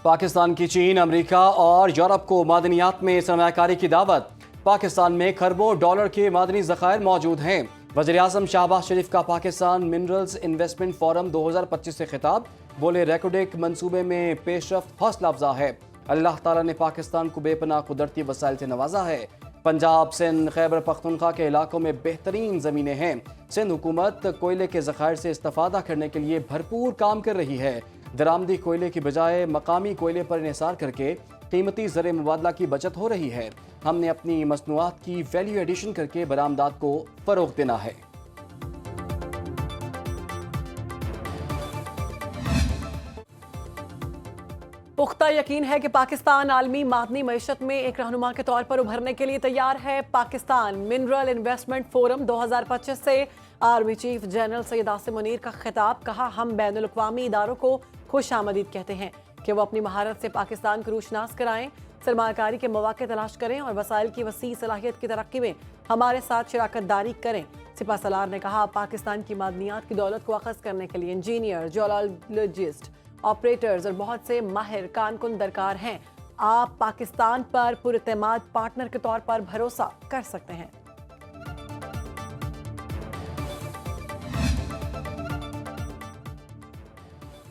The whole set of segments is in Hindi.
पाकिस्तान की चीन, अमेरिका और यूरोप को मादनियात में सरमायाकारी की दावत। पाकिस्तान में खरबों डॉलर के मादनी ज़खायर मौजूद हैं। वज़ीर-ए-आज़म शहबाज शरीफ का पाकिस्तान मिनरल्स इन्वेस्टमेंट फोरम 2025 से खिताब। बोले रेकोडेक मंसूबे में पेशरफ्त हौसला अफजा है। अल्लाह ताला ने पाकिस्तान को बेपनाह कुदरती वसाइल से नवाजा है। पंजाब, सिंध, खैबर पख्तूनख्वा के इलाकों में बेहतरीन ज़मीनें हैं। सिंध हुकूमत कोयले के ज़खायर से इस्तेफादा करने के लिए भरपूर काम कर रही है। दरामदी कोयले की बजाय मकामी कोयले पर इन्हिसार करके कीमती ज़र मुबादला की बचत हो रही है। हमने अपनी मसनूआत की वैल्यू एडिशन करके बरामदात को फ़रोग़ देना है। पुख्ता यकीन है कि पाकिस्तान आलमी मादनी मईशत में एक रहनुमा के तौर पर उभरने के लिए तैयार है। पाकिस्तान मिनरल इन्वेस्टमेंट फोरम 2025 से army chief general Syed Asim Munir का खिताब। कहा, हम बैनुल अक़वामी इदारों को खुश आमदीद कहते हैं कि वो अपनी महारत से पाकिस्तान को रूशनास कराएं, सरमायाकारी के मौके तलाश करें और वसाइल की वसी सलाहियत की तरक्की में हमारे साथ शराकत दारी करें। सिपा सलार ने कहा, पाकिस्तान की मादनियात की दौलत को अखज़ करने के लिए इंजीनियर, जियोलॉजिस्ट, ऑपरेटर्स और बहुत से माहिर कारकुन दरकार हैं। आप पाकिस्तान पर पुरएतमाद पार्टनर के तौर पर भरोसा कर सकते हैं।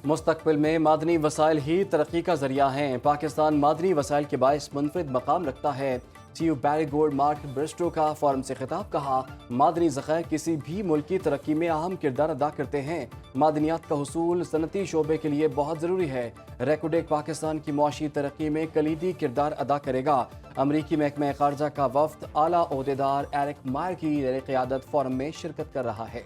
मुस्तकबिल में मादनी वसाइल ही तरक्की का जरिया हैं। पाकिस्तान मादनी वसाइल के बायस मुनफरिद मकाम रखता है। चीफ बैरी गोल्ड मार्क ब्रिस्टो का फोरम से खिताब। कहा, मादनी ज़खायर किसी भी मुल्क की तरक्की में अहम किरदार अदा करते हैं। मादनियात का हुसूल सनती शोबे के लिए बहुत ज़रूरी है। रेकोडेक पाकिस्तान की मुआशी तरक्की में कलीदी किरदार अदा करेगा। अमरीकी महकमा ख़ारजा का वफ्द आला ओहदेदार एरिक मायर की क़यादत फोरम में शिरकत कर रहा है।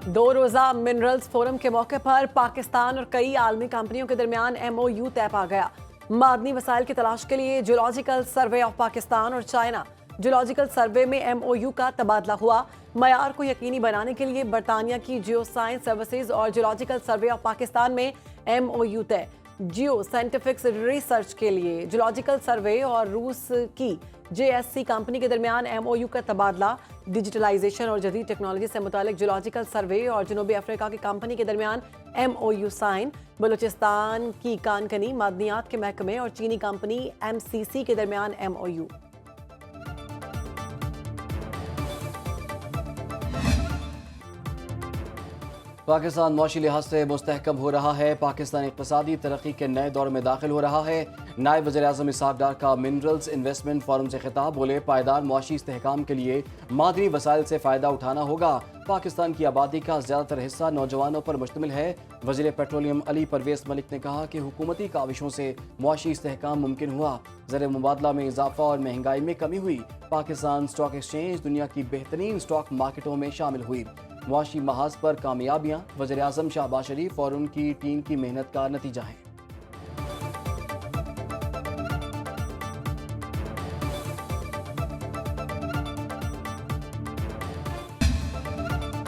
दो रोज़ा मिनरल्स फोरम के मौके पर पाकिस्तान और कई आलमी कंपनियों के दरमियान MOU तय पा गया। मादनी वसाइल की तलाश के लिए जियोलॉजिकल सर्वे ऑफ पाकिस्तान और चाइना जियोलॉजिकल सर्वे में MOU का तबादला हुआ। मयार को यकीनी बनाने के लिए बरतानिया की जियो साइंस सर्विसेज और जियोलॉजिकल सर्वे ऑफ पाकिस्तान में MOU तय। जियो साइंटिफिक रिसर्च के लिए जियोलॉजिकल सर्वे और रूस की JSC कंपनी के दरमियान MOU का तबादला। डिजिटलाइजेशन और जदीद टेक्नोलॉजी से मुतालिक जियोलॉजिकल सर्वे और जनूबी अफ्रीका की कंपनी के दरमियान MOU साइन। बलूचिस्तान की कानकनी मादनियात के महकमे और चीनी कंपनी MCC के दरमियान MOU। पाकिस्तान मौशी लिहाज से मुस्तहकम हो रहा है। पाकिस्तान इक़्तिसादी तरक्की के नए दौर में दाखिल हो रहा है। नायब वज़ीर-ए-आज़म इसहाक़ डार का मिनरल्स इन्वेस्टमेंट फोरम से खिताब। बोले, पायदार मुआशी इस्तेहकाम के लिए मादनी वसाइल से फ़ायदा उठाना होगा। पाकिस्तान की आबादी का ज़्यादातर हिस्सा नौजवानों पर मुश्तमिल है। वज़ीर पेट्रोलियम अली परवेज़ मलिक ने कहा कि हुकूमती काविशों से मुआशी इस्तेहकाम मुमकिन हुआ। ज़र मुबादला में इजाफा और महंगाई में कमी हुई। पाकिस्तान स्टॉक एक्सचेंज दुनिया की बेहतरीन स्टॉक मार्केटों में शामिल हुई। मुआशी महाज पर कामयाबियां वज़ीर-ए-आज़म शहबाज शरीफ और उनकी टीम की मेहनत का नतीजा है।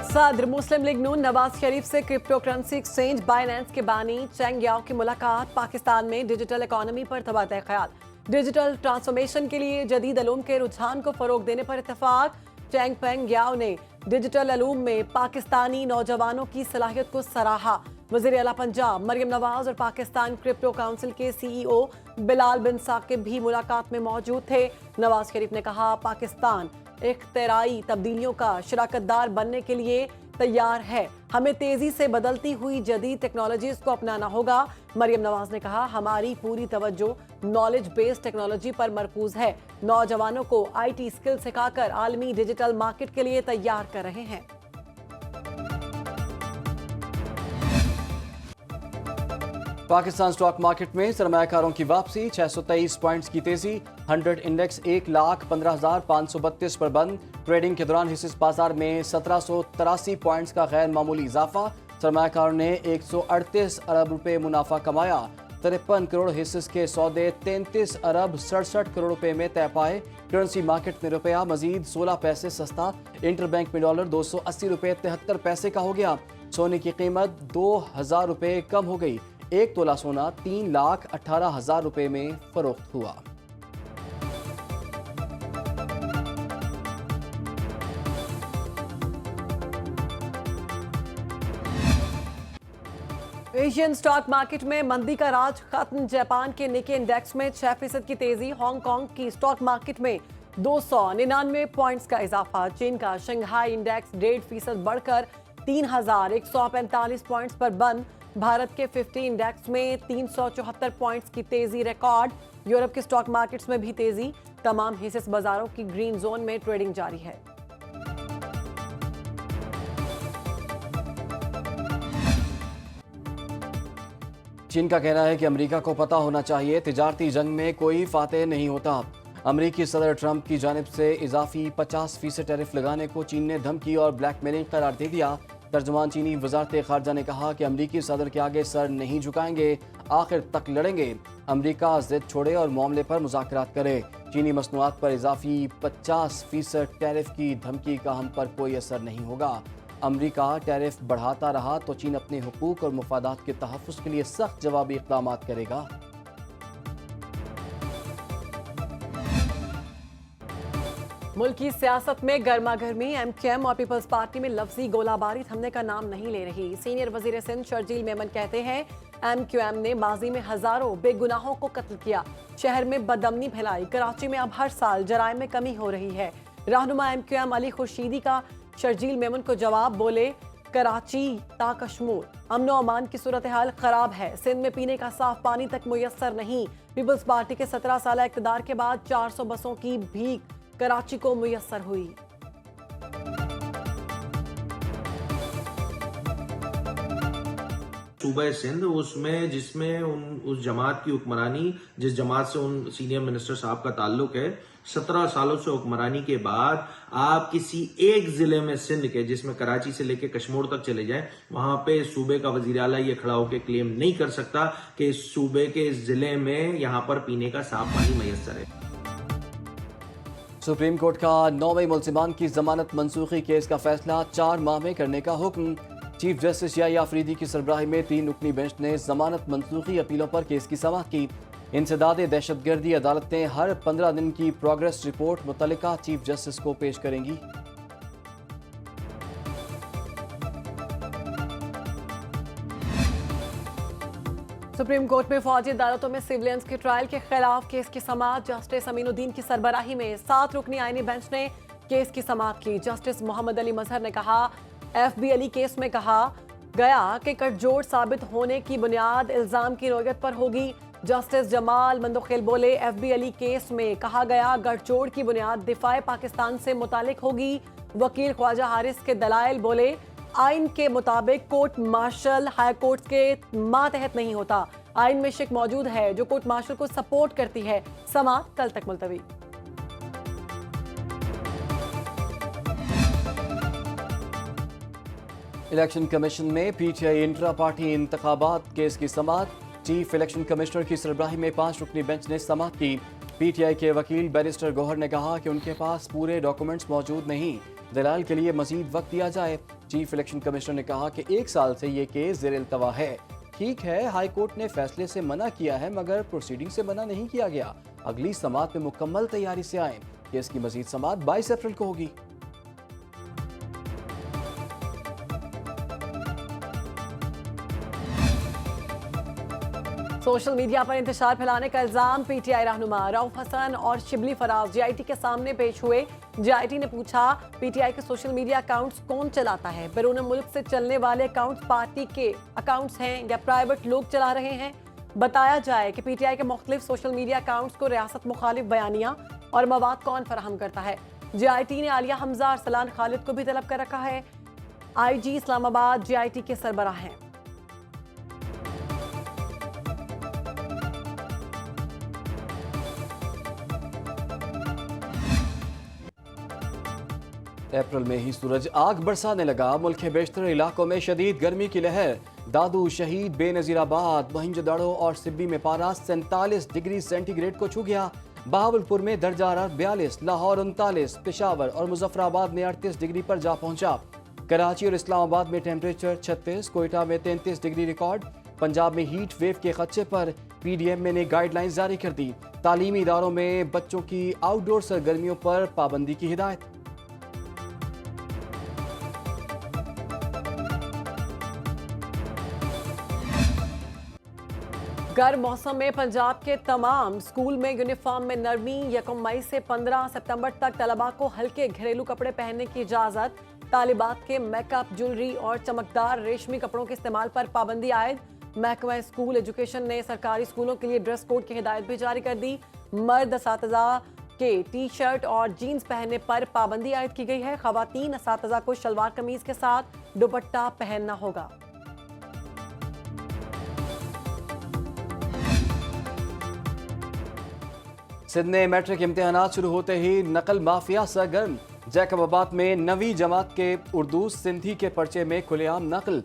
सदर मुस्लिम लीग नून नवाज शरीफ से क्रिप्टो करेंसी एक्सचेंज बाइनेंस के बानी चेंग याओ की मुलाकात। पाकिस्तान में डिजिटल इकोनॉमी पर तबादला ख्याल। डिजिटल ट्रांसफॉर्मेशन के लिए जदीद अलूम के रुझान को फरोग देने पर इत्तेफाक। चेंग पेंग याओ ने डिजिटल अलूम में पाकिस्तानी नौजवानों की सलाहियत को सराहा। वज़ीर आला पंजाब मरियम नवाज और पाकिस्तान क्रिप्टो काउंसिल के CEO बिलाल बिन साकिब भी मुलाकात में मौजूद थे। नवाज शरीफ ने कहा, पाकिस्तान इख्तिराई तब्दीलियों का शराकतदार बनने के लिए तैयार है। हमें तेजी से बदलती हुई जदीद टेक्नोलॉजीज को अपनाना होगा। मरियम नवाज ने कहा, हमारी पूरी तवज्जो नॉलेज बेस्ड टेक्नोलॉजी पर मरकूज है। नौजवानों को IT स्किल सिखाकर आलमी डिजिटल मार्केट के लिए तैयार कर रहे हैं। पाकिस्तान स्टॉक मार्केट में सरमायाकारों की वापसी। 623 पॉइंट्स की तेजी। 100 इंडेक्स 1,15,532 पर बंद। ट्रेडिंग के दौरान हिस्सेदार बाजार में 1783 पॉइंट्स का गैर मामूली इजाफा। सरमायाकारों ने 138 अरब रुपए मुनाफा कमाया। 53 करोड़ हिस्से के सौदे 33 अरब 67 करोड़ रुपए में तय पाए। करेंसी मार्केट में रुपया मजीद 16 पैसे सस्ता। इंटरबैंक में डॉलर 280 रुपए 73 पैसे का हो गया। सोने की कीमत 2000 रुपए कम हो गई। 1 तोला सोना 3,18,000 रुपए में फरोख्त हुआ। एशियन स्टॉक मार्केट में मंदी का राज खत्म। जापान के निके इंडेक्स में 6% की तेजी। हांगकांग की स्टॉक मार्केट में 299 पॉइंट्स का इजाफा। चीन का शंघाई इंडेक्स 1.5% बढ़कर 3,145 पॉइंट्स पर बंद। भारत के 50 इंडेक्स में 374 पॉइंट्स की तेजी रिकॉर्ड। यूरोप के स्टॉक मार्केट्स में भी तेजी। तमाम हिस्से बाजारों की ग्रीन जोन में ट्रेडिंग जारी है। चीन का कहना है कि अमेरिका को पता होना चाहिए तिजारती जंग में कोई फातेह नहीं होता। अमेरिकी सदर ट्रंप की जानिब से इजाफी 50% टैरिफ लगाने को चीन ने धमकी और ब्लैकमेलिंग करार दे दिया। तर्जुमान चीनी वजारत खारजा ने कहा कि अमेरिकी सदर के आगे सर नहीं झुकाएंगे, आखिर तक लड़ेंगे। अमेरिका जिद छोड़े और मामले पर मुज़ाकरात करे। चीनी मसनूआत पर इजाफी 50% टैरिफ की धमकी का हम पर कोई असर नहीं होगा। अमेरिका टैरिफ बढ़ाता रहा तो चीन अपने हुकूक और मुफादात के तहफ़्फ़ुज़ के लिए सख्त जवाबी इक़दाम करेगा। मुल्क की सियासत में गर्मा गर्मी। MQM और पीपल्स पार्टी में लफ्जी गोलाबारी थमने का नाम नहीं ले रही। सीनियर वजीर सिंध शर्जील मेमन कहते हैं MQM ने माजी में हजारों बेगुनाहों को कत्ल किया, शहर में बदअमनी फैलाई। कराची में अब हर साल जराइम में कमी हो रही है। रहनुमा MQM अली खुर्शीदी का शर्जील मेमन को जवाब, बोले कराची ता कश्मीर अमन और अमान की सूरत हाल खराब है। सिंध में पीने का साफ पानी तक मुयस्सर नहीं। पीपल्स पार्टी के 17 साल इक़्तिदार के बाद 400 बसों की भीख कराची को मुयस्सर हुई। सूबा सिंध उसमें जिसमें उस जमात की हुक्मरानी, जिस जमात से उन सीनियर मिनिस्टर साहब का ताल्लुक है, 17 सालों से हुक्मरानी के बाद आप किसी एक जिले में सिंध के, जिसमें कराची से लेकर कश्मीर तक चले जाएं, वहां पे सूबे का वजीर आला ये खड़ा होकर क्लेम नहीं कर सकता कि इस सूबे के इस जिले में यहां पर पीने का साफ पानी मैसर है। सुप्रीम कोर्ट का 9वें मुल्जिमान की जमानत मंसूखी केस का फैसला 4 माह में करने का हुक्म। चीफ जस्टिस याहिया अफरीदी की सरबराही में 3 रुकनी बेंच ने जमानत मंसूखी अपीलों पर केस की समाअत की। इंसदाद दहशतगर्दी अदालतें हर 15 दिन की प्रोग्रेस रिपोर्ट मुतल्लिका चीफ जस्टिस को पेश करेंगी। सुप्रीम कोर्ट में फौजी अदालतों में सिविलियंस के ट्रायल के खिलाफ केस की समाअत। जस्टिस अमीनुद्दीन की सरबराही में 7 रुकनी आईनी बेंच ने केस की समाअत की। जस्टिस मोहम्मद अली मजहर ने कहा, FB अली केस में कहा गया कि गठजोड़ साबित होने की बुनियाद इल्जाम की नौयत पर होगी। जस्टिस जमाल मंदोखिल बोले, FB अली केस में कहा गया गठजोड़ की बुनियाद दिफाए पाकिस्तान से मुतालिक होगी। वकील ख्वाजा हारिस के दलाइल बोले, आइन के मुताबिक कोर्ट मार्शल हाई कोर्ट के मातहत नहीं होता। आइन में शिक मौजूद है जो कोर्ट मार्शल को सपोर्ट करती है। समाअत कल तक मुलतवी। इलेक्शन कमीशन में PTI इंट्रा पार्टी इंतखाबात केस की समाअत। चीफ इलेक्शन कमिश्नर की सरबराही में 5 रुकनी बेंच ने समाअत की। PTI के वकील बैरिस्टर गौहर ने कहा कि उनके पास पूरे डॉक्यूमेंट्स मौजूद नहीं, दलाल के लिए मजीद वक्त दिया जाए। चीफ इलेक्शन कमिश्नर ने कहा कि 1 साल से ये केस ज़ेर इल्तवा है। ठीक है, हाई कोर्ट ने फैसले से मना किया है मगर प्रोसीडिंग से मना नहीं किया गया। अगली समाअत में मुकम्मल तैयारी से आए। केस की मजीद समाअत 22 अप्रैल को होगी। सोशल मीडिया पर इंतशार फैलाने का इल्जाम। PTI रहनुमा रऊफ हसन और शिबली फराज JIT के सामने पेश हुए। JIT ने पूछा, PTI के सोशल मीडिया अकाउंट्स कौन चलाता है? बैरून मुल्क से चलने वाले अकाउंट्स पार्टी के अकाउंट्स हैं या प्राइवेट लोग चला रहे हैं? बताया जाए कि PTI के मुख्तलिफ सोशल मीडिया अकाउंट्स को रियासत मुखालिफ बयानियाँ और मवाद कौन फराहम करता है? JIT ने आलिया हमजा और सलान खालिद को भी तलब कर रखा है। IG इस्लामाबाद JIT के सरबराह हैं। अप्रैल में ही सूरज आग बरसाने लगा। मुल्क के बेशतर इलाकों में शदीद गर्मी की लहर। दादू, शहीद, बेनजीराबाद, मोहिंजोदड़ो और सिब्बी में पारा 47 डिग्री सेंटीग्रेड को छू गया। बहावलपुर में दर्जा हरारत 42, लाहौर 39, पेशावर और मुजफ्फराबाद में 38 डिग्री पर जा पहुंचा। कराची और इस्लामाबाद में टेम्परेचर 36, कोयटा में 33 डिग्री रिकॉर्ड। पंजाब में हीट वेव के खदशे पर PDM ने गाइडलाइंस जारी कर दी। तालीमी इदारों में बच्चों की आउटडोर सरगर्मियों पर पाबंदी की हिदायत। गर्म मौसम में पंजाब के तमाम स्कूल में यूनिफॉर्म में नरमी। 1 मई से 15 सितंबर तक तलबा को हल्के घरेलू कपड़े पहनने की इजाजत। तालिबात के मेकअप, ज्वेलरी और चमकदार रेशमी कपड़ों के इस्तेमाल पर पाबंदी आयद। महकमा स्कूल एजुकेशन ने सरकारी स्कूलों के लिए ड्रेस कोड की हिदायत भी जारी कर दी। मर्द असातिज़ा के टी शर्ट और जीन्स पहनने पर पाबंदी आयद की गई है। खवातीन असातिज़ा को शलवार कमीज के साथ दुपट्टा पहनना होगा। सिडनी मैट्रिक इम्तिहानात शुरू होते ही नकल माफिया सरगर्म। जैकबाबाद में 9वीं जमात के उर्दू सिंधी के पर्चे में खुलेआम नकल।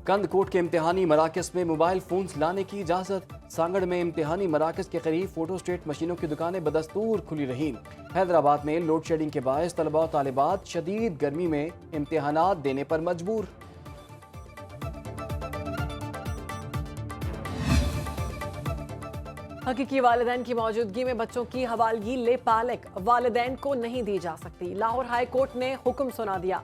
कंदकोट के इम्तिहानी मराकज में मोबाइल फोन्स लाने की इजाजत। सांगड़ में इम्तिहानी मराकज के करीब फोटोस्टेट मशीनों की दुकानें बदस्तूर खुली रहीं। हैदराबाद में लोड शेडिंग के बायस तलबा और तालिबात शदीद गर्मी में इम्तिहानात देने पर मजबूर। हकीकी वालिदैन की मौजूदगी में बच्चों की हवालगी लेपालक वालिदैन को नहीं दी जा सकती। लाहौर हाई कोर्ट ने हुक्म सुना दिया।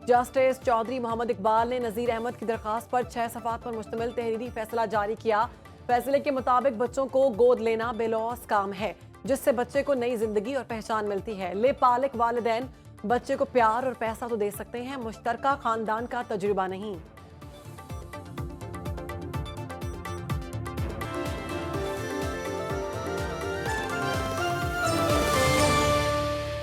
जस्टिस चौधरी मोहम्मद इकबाल ने नज़ीर अहमद की दरखास्त पर 6 सफ़ात पर मुश्तमिल तहरीरी फैसला जारी किया। फैसले के मुताबिक बच्चों को गोद लेना बेलौस काम है, जिससे बच्चे को नई जिंदगी और पहचान मिलती है। लेपालक वालिदैन बच्चे को प्यार और पैसा तो दे सकते हैं, मुश्तरका खानदान का तजुर्बा नहीं।